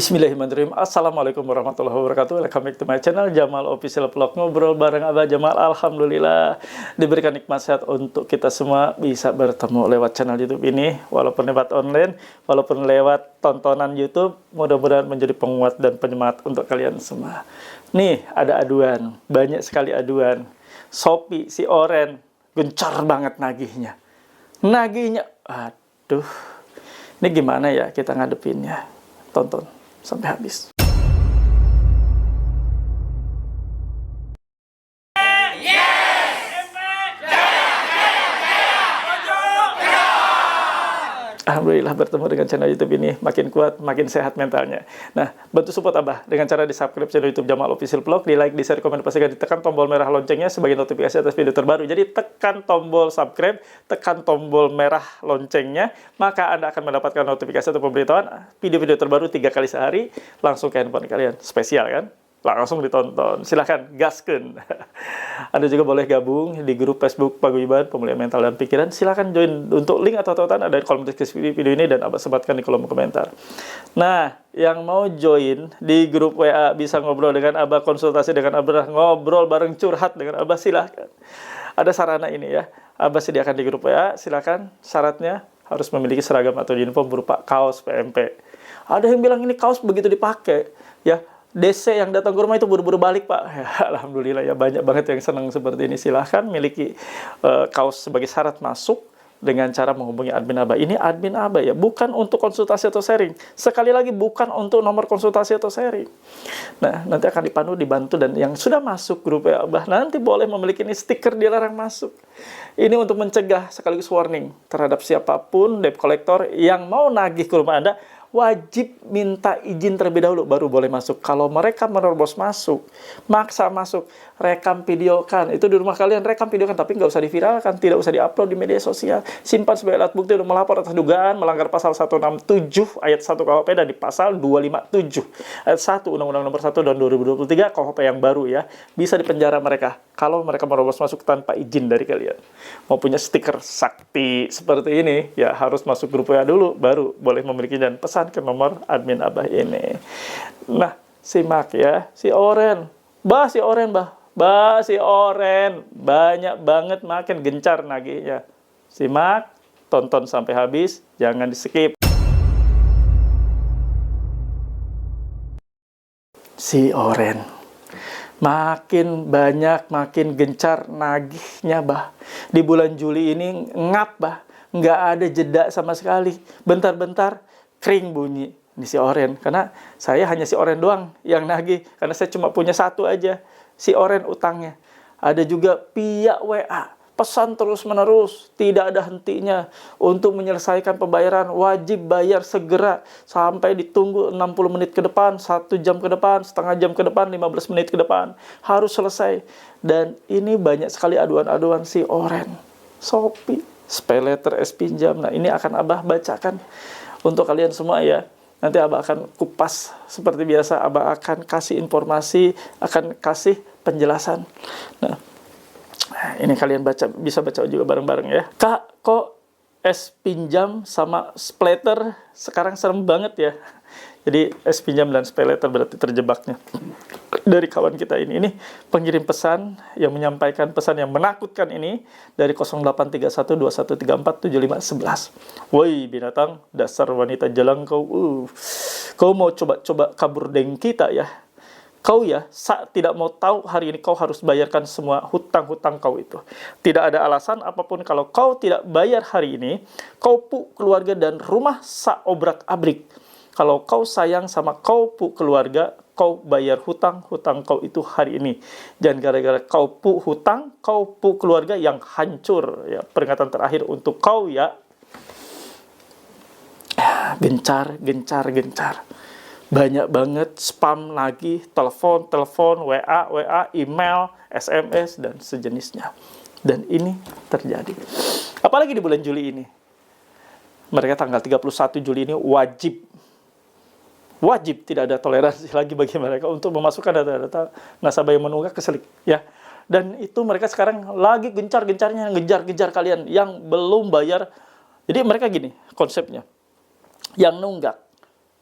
Bismillahirrahmanirrahim. Assalamualaikum warahmatullahi wabarakatuh. Welcome back to my channel Jamal Official Vlog. Ngobrol bareng Abah Jamal. Alhamdulillah diberikan nikmat sehat untuk kita semua bisa bertemu lewat channel YouTube ini, walaupun lewat online, walaupun lewat tontonan YouTube. Mudah-mudahan menjadi penguat dan penyemangat untuk kalian semua. Nih ada aduan, banyak sekali aduan. Shopee si Oren gencar banget nagihnya. Aduh, ini gimana ya kita ngadepinnya? Tonton sampai habis. Alhamdulillah bertemu dengan channel YouTube ini, makin kuat, makin sehat mentalnya. Nah, bantu support Abah dengan cara di subscribe channel YouTube Jamal Official Vlog, di like, di share, komen, pastikan ditekan tombol merah loncengnya sebagai notifikasi atas video terbaru. Jadi tekan tombol subscribe, tekan tombol merah loncengnya, maka Anda akan mendapatkan notifikasi atau pemberitahuan video-video terbaru 3 kali sehari langsung ke handphone kalian. Spesial kan? Langsung ditonton. Silahkan gaskeun. Anda juga boleh gabung di grup Facebook Paguyuban Pemulihan Mental dan Pikiran. Silahkan join. Untuk link atau tautan ada di kolom deskripsi video ini dan Abah sematkan di kolom komentar. Nah, yang mau join di grup WA bisa ngobrol dengan Abah, konsultasi dengan Abah, ngobrol bareng curhat dengan Abah, silahkan. Ada sarana ini ya. Abah sediakan di grup WA, silahkan. Syaratnya harus memiliki seragam atau uniform berupa kaos PMP. Ada yang bilang ini kaos begitu dipakai ya, DC yang datang ke rumah itu buru-buru balik Pak. Ya, alhamdulillah ya, banyak banget yang senang seperti ini. Silahkan miliki kaos sebagai syarat masuk dengan cara menghubungi admin Abah. Ini admin Abah ya, bukan untuk konsultasi atau sharing. Sekali lagi bukan untuk nomor konsultasi atau sharing. Nah, nanti akan dipandu, dibantu, dan yang sudah masuk grup ya Abah nanti boleh memiliki ini stiker dilarang masuk. Ini untuk mencegah sekaligus warning terhadap siapapun debt collector yang mau nagih ke rumah Anda. Wajib minta izin terlebih dahulu baru boleh masuk. Kalau mereka menerobos masuk, maksa masuk, rekam videokan. Itu di rumah kalian rekam videokan, tapi nggak usah diviralkan, tidak usah diupload di media sosial. Simpan sebagai alat bukti untuk melapor atas dugaan melanggar pasal 167 ayat 1 KUHP dan di pasal 257 ayat 1 Undang-Undang Nomor 1 tahun 2023 KUHP yang baru ya. Bisa dipenjara mereka kalau mereka menerobos masuk tanpa izin dari kalian. Mau punya stiker sakti seperti ini ya harus masuk grup WA dulu baru boleh memiliki dan pesan ke nomor admin Abah ini. Nah, simak ya, si Oren. Si Oren banyak banget makin gencar nagihnya. Simak, tonton sampai habis, jangan di-skip. Si Oren makin banyak, makin gencar nagihnya, Bah. Di bulan Juli ini ngap, Bah. Nggak ada jeda sama sekali. Bentar-bentar kering bunyi. Ini si Oren. Karena saya hanya si Oren doang yang nagih. Karena saya cuma punya satu aja. Si Oren utangnya. Ada juga pihak WA. Pesan terus-menerus. Tidak ada hentinya. Untuk menyelesaikan pembayaran. Wajib bayar segera. Sampai ditunggu 60 menit ke depan. 1 jam ke depan. Setengah jam ke depan. 15 menit ke depan. Harus selesai. Dan ini banyak sekali aduan-aduan si Oren. Shopee. SPayLater, S-Pinjam. Nah, ini akan Abah bacakan untuk kalian semua ya. Nanti Abah akan kupas seperti biasa. Abah akan kasih informasi, akan kasih penjelasan. Nah, ini kalian bisa baca juga bareng-bareng ya. Kak, kok S-Pinjam sama SPayLater sekarang serem banget ya? Jadi S-Pinjam dan SPayLater berarti terjebaknya dari kawan kita ini. Ini pengirim pesan yang menyampaikan pesan yang menakutkan ini dari 083121347511. Woi binatang, dasar wanita jalang kau. Kau mau coba-coba kabur dari kita ya. Kau ya, tidak mau tahu hari ini kau harus bayarkan semua hutang-hutang kau itu. Tidak ada alasan apapun kalau kau tidak bayar hari ini, kau keluarga dan rumah obrak-abrik. Kalau kau sayang sama kau keluarga, kau bayar hutang-hutang kau itu hari ini. Jangan gara-gara kau hutang, kau keluarga yang hancur. Ya, peringatan terakhir untuk kau ya. Gencar. Banyak banget spam lagi, telepon, WA, email, SMS, dan sejenisnya. Dan ini terjadi. Apalagi di bulan Juli ini. Mereka tanggal 31 Juli ini wajib tidak ada toleransi lagi bagi mereka untuk memasukkan data-data nasabah yang menunggak ke SLIK ya. Dan itu mereka sekarang lagi gencar-gencarnya ngejar kalian yang belum bayar. Jadi mereka gini konsepnya. Yang nunggak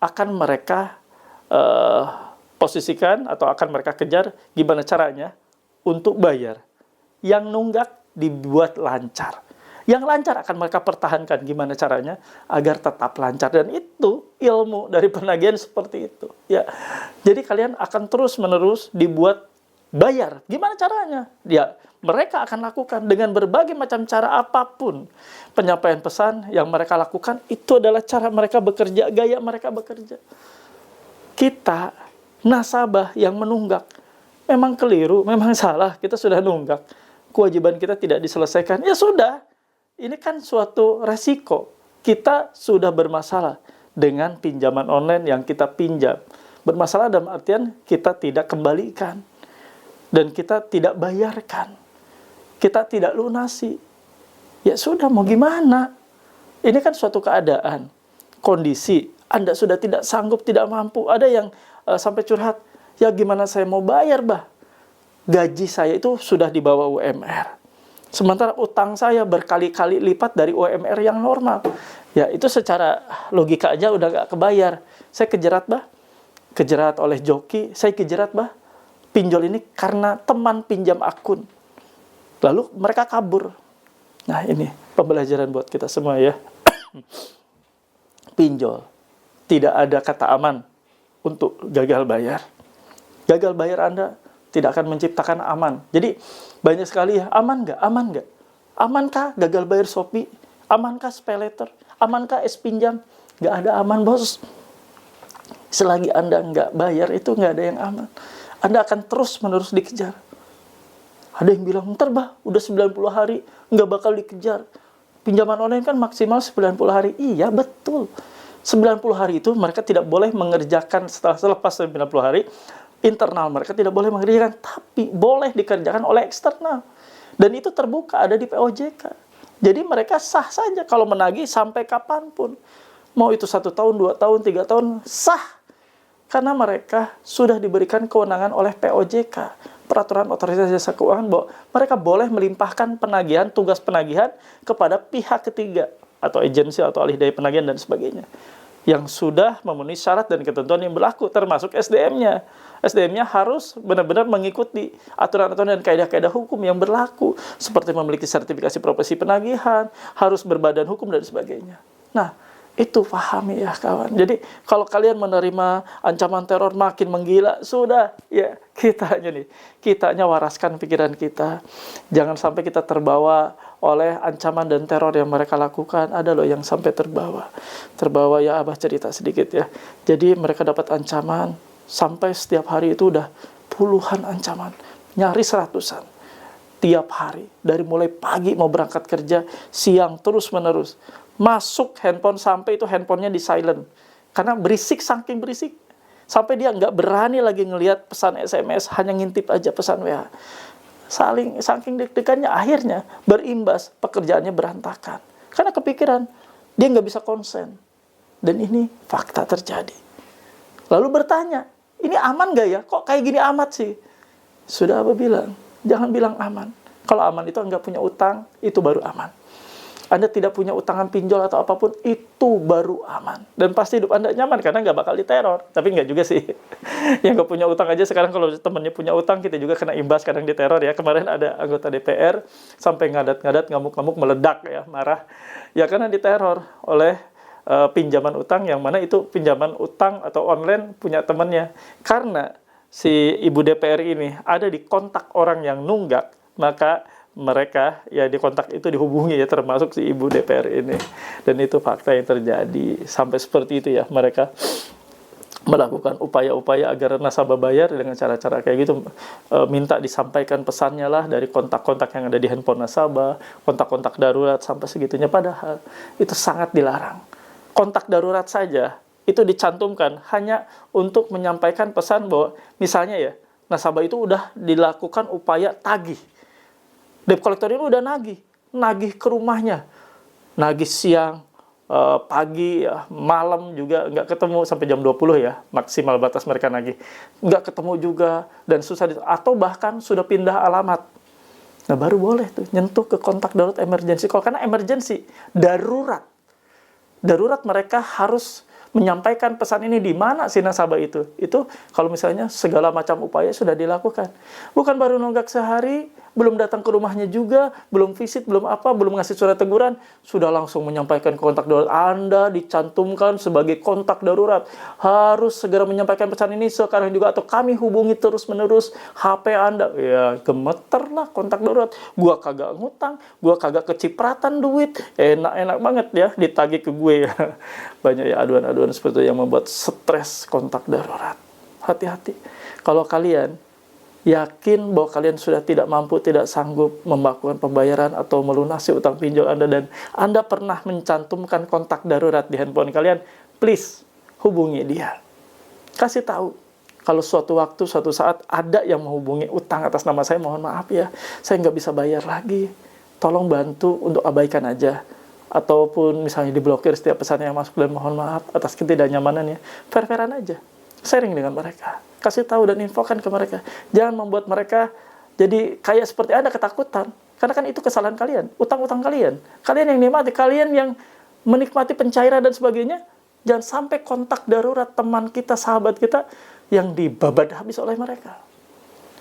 akan mereka eh, posisikan atau akan mereka kejar gimana caranya untuk bayar. Yang nunggak dibuat lancar. Yang lancar akan mereka pertahankan gimana caranya agar tetap lancar, dan itu ilmu dari penagihan seperti itu ya. Jadi kalian akan terus-menerus dibuat bayar. Gimana caranya? Ya, mereka akan lakukan dengan berbagai macam cara apapun. Penyampaian pesan yang mereka lakukan itu adalah cara mereka bekerja, gaya mereka bekerja. Kita nasabah yang menunggak memang keliru, memang salah, kita sudah nunggak. Kewajiban kita tidak diselesaikan. Ya sudah. Ini kan suatu resiko. Kita sudah bermasalah dengan pinjaman online yang kita pinjam. Bermasalah dalam artian kita tidak kembalikan. Dan kita tidak bayarkan. Kita tidak lunasi. Ya sudah, mau gimana? Ini kan suatu keadaan. Kondisi. Anda sudah tidak sanggup, tidak mampu. Ada yang sampai curhat. Ya gimana saya mau bayar, bah? Gaji saya itu sudah di bawah UMR. Sementara utang saya berkali-kali lipat dari UMR yang normal. Ya, itu secara logika aja udah gak kebayar. Saya kejerat, bah. Kejerat oleh joki. Saya kejerat, bah. Pinjol ini karena teman pinjam akun. Lalu mereka kabur. Nah, ini pembelajaran buat kita semua ya. Pinjol. Tidak ada kata aman untuk gagal bayar. Gagal bayar Anda tidak akan menciptakan aman. Jadi banyak sekali ya, aman nggak? Aman nggak? Amankah gagal bayar Shopee? Amankah SPayLater? Amankah pinjam? Nggak ada aman, bos. Selagi Anda nggak bayar, itu nggak ada yang aman. Anda akan terus-menerus dikejar. Ada yang bilang, ntar bah, udah 90 hari, nggak bakal dikejar. Pinjaman online kan maksimal 90 hari. Iya, betul. 90 hari itu mereka tidak boleh mengerjakan setelah selepas 90 hari. Internal mereka tidak boleh mengerjakan, tapi boleh dikerjakan oleh eksternal. Dan itu terbuka, ada di POJK. Jadi mereka sah saja kalau menagih sampai kapanpun. Mau itu 1 tahun, 2 tahun, 3 tahun, sah. Karena mereka sudah diberikan kewenangan oleh POJK, Peraturan Otoritas Jasa Keuangan, bahwa mereka boleh melimpahkan penagihan, tugas penagihan kepada pihak ketiga, atau agensi, atau alih daya penagihan, dan sebagainya. Yang sudah memenuhi syarat dan ketentuan yang berlaku, termasuk SDM-nya. SDM-nya harus benar-benar mengikuti aturan-aturan dan kaidah-kaidah hukum yang berlaku, seperti memiliki sertifikasi profesi penagihan, harus berbadan hukum, dan sebagainya. Nah, itu pahami ya kawan. Jadi kalau kalian menerima ancaman teror makin menggila, sudah ya kitanya waraskan pikiran kita. Jangan sampai kita terbawa oleh ancaman dan teror yang mereka lakukan. Ada loh yang sampai terbawa ya, Abah cerita sedikit ya. Jadi mereka dapat ancaman sampai setiap hari itu udah puluhan ancaman, nyaris ratusan tiap hari. Dari mulai pagi mau berangkat kerja, siang terus-menerus. Masuk handphone sampai itu handphonenya di silent. Karena berisik, saking berisik. Sampai dia nggak berani lagi ngelihat pesan SMS, hanya ngintip aja pesan WA. Saking deg-degannya, akhirnya berimbas, pekerjaannya berantakan. Karena kepikiran, dia nggak bisa konsen. Dan ini fakta terjadi. Lalu bertanya, ini aman nggak ya? Kok kayak gini amat sih? Sudah Abah bilang, jangan bilang aman. Kalau aman itu nggak punya utang, itu baru aman. Anda tidak punya utangan pinjol atau apapun, itu baru aman. Dan pasti hidup Anda nyaman, karena nggak bakal diteror. Tapi nggak juga sih. Yang nggak punya utang aja, sekarang kalau temennya punya utang, kita juga kena imbas, kadang diteror ya. Kemarin ada anggota DPR, sampai ngadat-ngadat, ngamuk-ngamuk, meledak ya, marah. Ya karena diteror oleh pinjaman utang, yang mana itu pinjaman utang atau online punya temannya. Karena si ibu DPR ini ada di kontak orang yang nunggak, maka mereka ya di kontak itu dihubungi ya, termasuk si ibu DPR ini. Dan itu fakta yang terjadi. Sampai seperti itu ya, mereka melakukan upaya-upaya agar nasabah bayar dengan cara-cara kayak gitu. Minta disampaikan pesannya lah dari kontak-kontak yang ada di handphone nasabah, kontak-kontak darurat, sampai segitunya. Padahal itu sangat dilarang. Kontak darurat saja itu dicantumkan hanya untuk menyampaikan pesan bahwa misalnya ya, nasabah itu udah dilakukan upaya tagih. Debt collector ini udah nagih ke rumahnya, nagih siang, pagi, ya, malam juga nggak ketemu, sampai jam 20 ya, maksimal batas mereka nagih. Nggak ketemu juga, dan susah, atau bahkan sudah pindah alamat. Nah baru boleh tuh nyentuh ke kontak darurat emergency call, karena emergency, darurat mereka harus menyampaikan pesan ini di mana si nasabah itu? Itu kalau misalnya segala macam upaya sudah dilakukan. Bukan baru nunggak sehari, belum datang ke rumahnya juga, belum visit, belum apa, belum ngasih surat teguran, sudah langsung menyampaikan kontak darurat. Anda dicantumkan sebagai kontak darurat. Harus segera menyampaikan pesan ini sekarang juga, atau kami hubungi terus-menerus HP Anda. Ya, gemeter lah kontak darurat. Gua kagak ngutang, gua kagak kecipratan duit. Enak-enak banget ya ditagih ke gue. Banyak ya aduan-aduan seperti itu yang membuat stres kontak darurat. Hati-hati. Kalau kalian yakin bahwa kalian sudah tidak mampu, tidak sanggup melakukan pembayaran atau melunasi utang pinjol Anda, dan Anda pernah mencantumkan kontak darurat di handphone kalian, please hubungi dia. Kasih tahu kalau suatu waktu, suatu saat ada yang menghubungi utang atas nama saya, mohon maaf ya, saya nggak bisa bayar lagi. Tolong bantu untuk abaikan aja. Ataupun misalnya diblokir setiap pesan yang masuk, dan mohon maaf atas ketidaknyamanannya. Fair-fairan aja. Sharing dengan mereka. Kasih tahu dan infokan ke mereka. Jangan membuat mereka jadi kayak seperti Anda ketakutan. Karena kan itu kesalahan kalian. Utang-utang kalian. Kalian yang nikmati. Kalian yang menikmati pencairan dan sebagainya. Jangan sampai kontak darurat teman kita, sahabat kita, yang dibabat habis oleh mereka.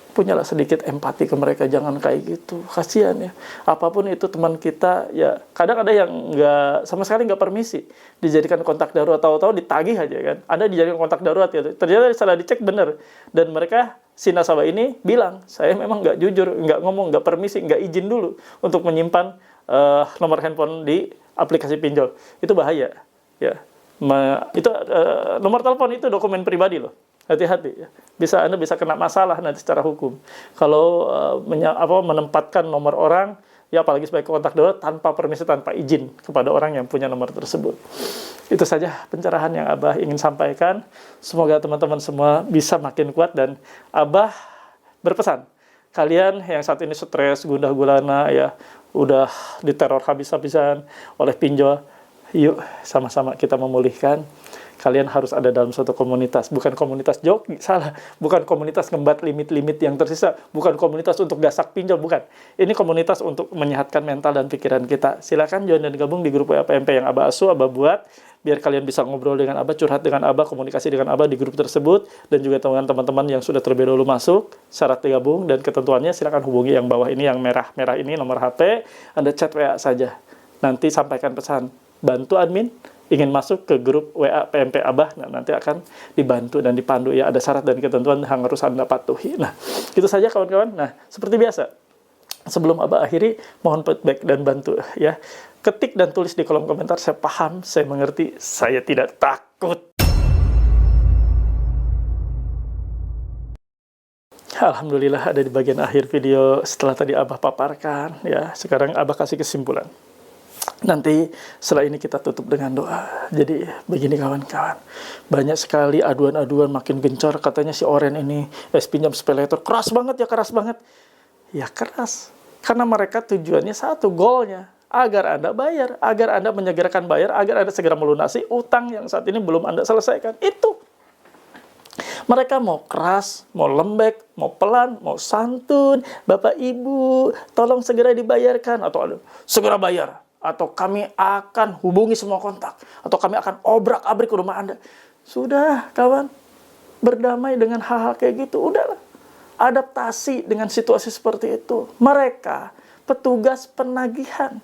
Punyalah sedikit empati ke mereka, jangan kayak gitu, kasihan ya. Apapun itu teman kita, ya kadang ada yang nggak, sama sekali nggak permisi dijadikan kontak darurat, tahu-tahu ditagih aja kan. Ada dijadikan kontak darurat gitu. Ternyata setelah dicek bener, dan mereka, si nasabah ini bilang, saya memang nggak jujur, nggak ngomong, nggak permisi, nggak izin dulu untuk menyimpan nomor handphone di aplikasi pinjol. Itu bahaya ya. Itu nomor telepon itu dokumen pribadi loh. Hati-hati ya. Anda bisa kena masalah nanti secara hukum. Kalau menempatkan nomor orang, ya apalagi sebagai kontak darurat tanpa permisi, tanpa izin kepada orang yang punya nomor tersebut. Itu saja pencerahan yang Abah ingin sampaikan. Semoga teman-teman semua bisa makin kuat, dan Abah berpesan, kalian yang saat ini stres, gundah gulana ya, udah diteror habis-habisan oleh pinjol, yuk sama-sama kita memulihkan. Kalian harus ada dalam suatu komunitas, bukan komunitas joki, salah, bukan komunitas ngembat limit-limit yang tersisa, bukan komunitas untuk gasak pinjol, bukan. Ini komunitas untuk menyehatkan mental dan pikiran kita. Silakan join dan gabung di grup WA PMP yang Abah asuh, Abah buat, biar kalian bisa ngobrol dengan Abah, curhat dengan Abah, komunikasi dengan Abah di grup tersebut, dan juga teman-teman yang sudah terlebih dahulu masuk. Syarat gabung dan ketentuannya silakan hubungi yang bawah ini, yang merah-merah ini, nomor HP, Anda chat WA saja. Nanti sampaikan pesan, bantu admin, ingin masuk ke grup WA PMP Abah, nah, nanti akan dibantu dan dipandu ya, ada syarat dan ketentuan yang harus Anda patuhi. Nah, itu saja kawan-kawan. Nah, seperti biasa, sebelum Abah akhiri, mohon feedback dan bantu ya. Ketik dan tulis di kolom komentar, saya paham, saya mengerti, saya tidak takut. Alhamdulillah ada di bagian akhir video setelah tadi Abah paparkan ya. Sekarang Abah kasih kesimpulan. Nanti setelah ini kita tutup dengan doa. Jadi begini kawan-kawan, banyak sekali aduan-aduan makin gencar, katanya si Oren ini pinjam SPayLater keras banget ya, keras banget. Ya keras, karena mereka tujuannya satu, goalnya agar Anda bayar, agar Anda menyegerakan bayar, agar Anda segera melunasi utang yang saat ini belum Anda selesaikan. Itu mereka mau keras, mau lembek, mau pelan, mau santun, Bapak Ibu tolong segera dibayarkan, atau segera bayar, atau kami akan hubungi semua kontak, atau kami akan obrak-abrik ke rumah Anda. Sudah kawan, berdamai dengan hal-hal kayak gitu, udahlah. Adaptasi dengan situasi seperti itu. Mereka petugas penagihan.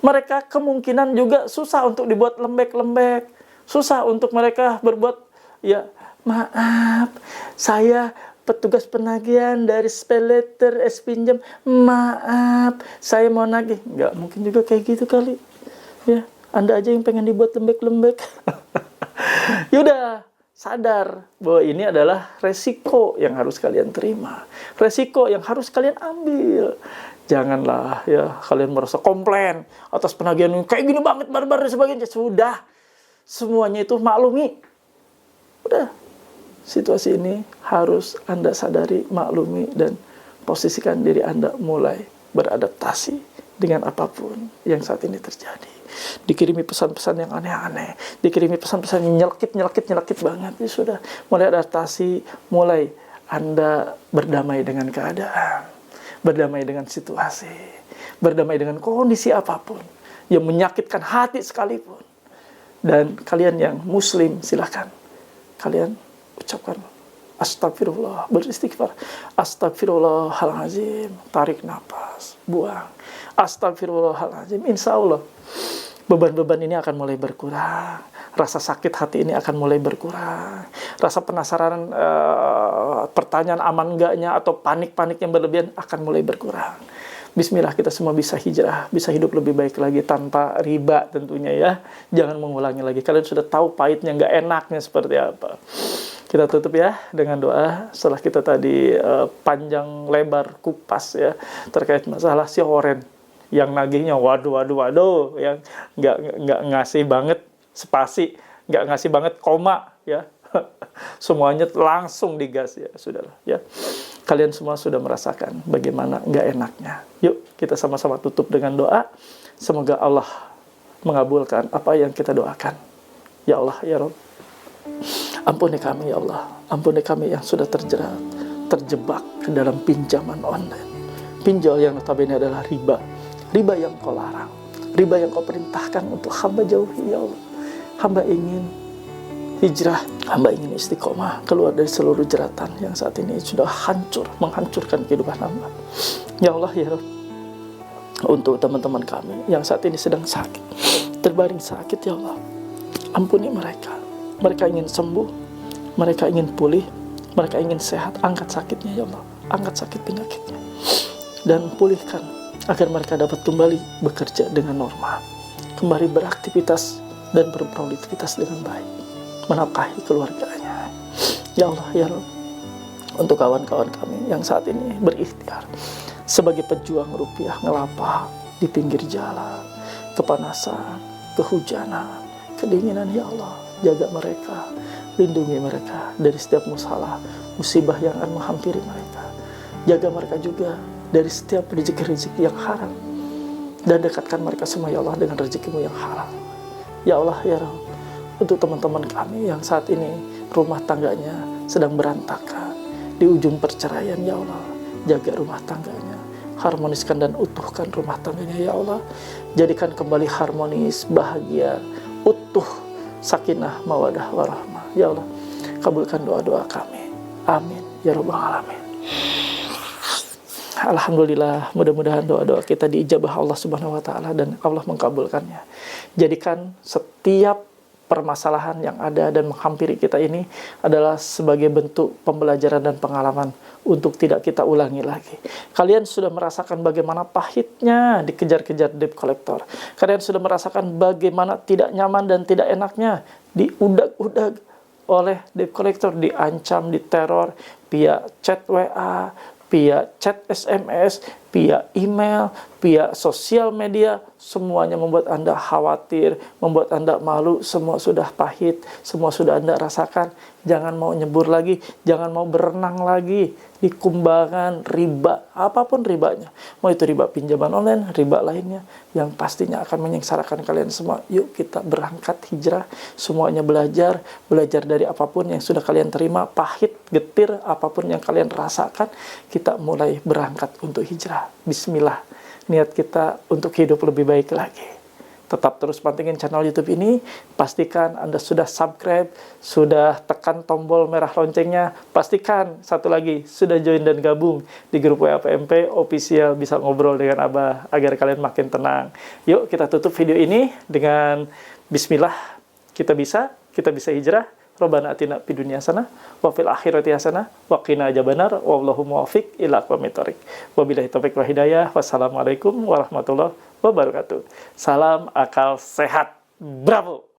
Mereka kemungkinan juga susah untuk dibuat lembek-lembek. Susah untuk mereka berbuat, ya maaf, saya petugas penagihan dari SPayLater, pinjam, maaf, saya mau nagih. Nggak mungkin juga kayak gitu kali. Ya, Anda aja yang pengen dibuat lembek-lembek. Yaudah, sadar bahwa ini adalah resiko yang harus kalian terima. Resiko yang harus kalian ambil. Janganlah ya kalian merasa komplain atas penagihan ini kayak gini banget, barbar dan sebagainya. Sudah, semuanya itu maklumi. Udah. Situasi ini harus Anda sadari, maklumi, dan posisikan diri Anda mulai beradaptasi dengan apapun yang saat ini terjadi. Dikirimi pesan-pesan yang aneh-aneh, dikirimi pesan-pesan yang nyelekit banget, ya sudah, mulai adaptasi, mulai Anda berdamai dengan keadaan, berdamai dengan situasi, berdamai dengan kondisi apapun yang menyakitkan hati sekalipun. Dan kalian yang muslim, silakan kalian ucapkan astagfirullah, beristighfar. Astagfirullahaladzim, tarik nafas, buang. Astagfirullahaladzim. Insya Allah beban-beban ini akan mulai berkurang. Rasa sakit hati ini akan mulai berkurang. Rasa penasaran, pertanyaan aman enggaknya, atau panik-panik yang berlebihan akan mulai berkurang. Bismillah, kita semua bisa hijrah, bisa hidup lebih baik lagi tanpa riba tentunya ya. Jangan mengulangi lagi. Kalian sudah tahu pahitnya, nggak enaknya seperti apa. Kita tutup ya dengan doa. Setelah kita tadi panjang lebar kupas ya terkait masalah si Oren yang nagihnya waduh, yang nggak ngasih banget spasi, nggak ngasih banget koma ya. Semuanya langsung digas ya, sudahlah ya. Kalian semua sudah merasakan bagaimana nggak enaknya. Yuk kita sama-sama tutup dengan doa. Semoga Allah mengabulkan apa yang kita doakan. Ya Allah ya Rabb, ampuni kami ya Allah. Ampuni kami yang sudah terjebak ke dalam pinjaman online. Pinjol yang notabene adalah riba. Riba yang kau larang, riba yang kau perintahkan untuk hamba jauhi ya Allah. Hamba ingin hijrah, hamba ingin istiqomah, keluar dari seluruh jeratan yang saat ini sudah menghancurkan kehidupan hamba. Ya Allah ya Rabb, untuk teman-teman kami yang saat ini sedang sakit, terbaring sakit ya Allah, ampuni mereka. Mereka ingin sembuh, mereka ingin pulih, mereka ingin sehat. Angkat sakitnya ya Allah, angkat sakit penyakitnya, dan pulihkan agar mereka dapat kembali bekerja dengan normal, kembali beraktivitas dan berproduktivitas dengan baik, menafkahi keluarganya. Ya Allah ya Rabb, untuk kawan-kawan kami yang saat ini berikhtiar sebagai pejuang rupiah, ngelapa di pinggir jalan, kepanasan, kehujanan, kedinginan, ya Allah, jaga mereka, lindungi mereka dari setiap musibah yang akan menghampiri mereka. Jaga mereka juga dari setiap rezeki-rezeki yang haram, dan dekatkan mereka semua ya Allah dengan rezekimu yang halal. Ya Allah ya Rabb, untuk teman-teman kami yang saat ini rumah tangganya sedang berantakan, di ujung perceraian ya Allah, jaga rumah tangganya, harmoniskan dan utuhkan rumah tangganya ya Allah. Jadikan kembali harmonis, bahagia, utuh, sakinah, mawadah, warahmah. Ya Allah, kabulkan doa-doa kami. Amin ya Rabbal Alamin. Alhamdulillah, mudah-mudahan doa-doa kita diijabah Allah Subhanahu wa taala dan Allah mengkabulkannya. Jadikan setiap permasalahan yang ada dan menghampiri kita ini adalah sebagai bentuk pembelajaran dan pengalaman untuk tidak kita ulangi lagi. Kalian sudah merasakan bagaimana pahitnya dikejar-kejar debt collector. Kalian sudah merasakan bagaimana tidak nyaman dan tidak enaknya diudag-udag oleh debt collector, diancam, diteror via chat WA, via chat SMS, via email, via sosial media. Semuanya membuat Anda khawatir, membuat Anda malu. Semua sudah pahit, semua sudah Anda rasakan. Jangan mau nyebur lagi, jangan mau berenang lagi di kumbangan riba, apapun ribanya. Mau itu riba pinjaman online, riba lainnya, yang pastinya akan menyengsarakan kalian semua. Yuk kita berangkat hijrah, semuanya belajar dari apapun yang sudah kalian terima, pahit, getir, apapun yang kalian rasakan, kita mulai berangkat untuk hijrah. Bismillah, niat kita untuk hidup lebih baik lagi. Tetap terus pantengin channel YouTube ini. Pastikan Anda sudah subscribe, sudah tekan tombol merah loncengnya. Pastikan satu lagi, sudah join dan gabung di grup WA PMP official, bisa ngobrol dengan Abah agar kalian makin tenang. Yuk kita tutup video ini dengan bismillah. Kita bisa hijrah. Rabbana atina fid dunya hasanah wa fil akhirati hasanah wa qina adzabannar wallahu muwaffiq ila aqwamit thoriq. Wabillahi taufiq wal hidayah. Wassalamualaikum warahmatullahi wabarakatuh. Salam akal sehat. Bravo.